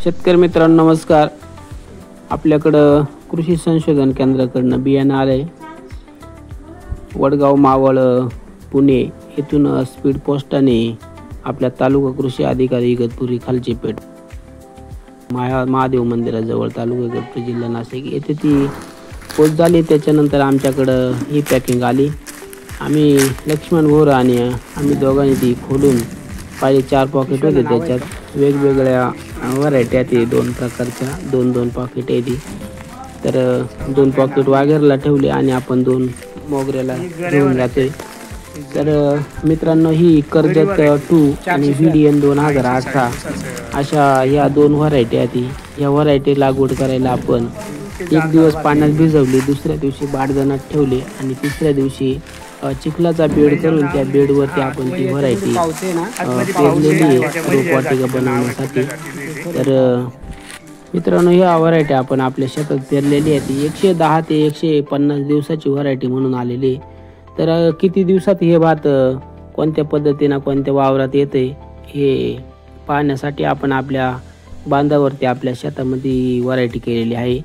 शेतकरी मित्रांनो नमस्कार. आपल्याकडं कृषी संशोधन केंद्राकडनं बियाणं आलंय. वडगाव मावळ पुणे येथून स्पीड पोस्टाने आपल्या तालुका कृषी अधिकारी इगतपुरी खालची पेठ महादेव मंदिराजवळ तालुका इगतपुरी जिल्हा नाशिक येथे ती पोस्ट झाली. त्याच्यानंतर आमच्याकडं ही पॅकिंग आली. आम्ही लक्ष्मण भोर आणि आम्ही दोघांनी ती खोलून पाहिजे. 4 पॉकेट होते, त्याच्यात वेगवेगळ्या व्हरायटी आहेत. 2 प्रकारच्या 2 पॉकेट आहे ती. तर 2 पॉकेट वाघेरला ठेवले आणि आपण 2 मोगऱ्याला घेऊन जातोय. तर मित्रांनो, ही कर्जत 2 आणि VDN 2018 अशा या 2 व्हरायटी आहेत. या व्हरायटी लागवड करायला आपण 1 दिवस पाण्यात भिजवली, दुसऱ्या दिवशी बाडगणात ठेवले आणि तिसऱ्या दिवशी चिखलाचा बेड करून त्या बेडवरती आपण ती व्हरायटी पेरलेली आहे रोपवाटिका बनवण्यासाठी. तर मित्रांनो, ह्या व्हरायटी आपण आपल्या शेतात पेरलेली आहे. 110 ते 150 दिवसाची व्हरायटी म्हणून आलेली. तर किती दिवसात हे भात कोणत्या पद्धतीनं कोणत्या वावरात येते हे पाहण्यासाठी आपण आपल्या बांधावरती आपल्या शेतामध्ये व्हरायटी केलेली आहे.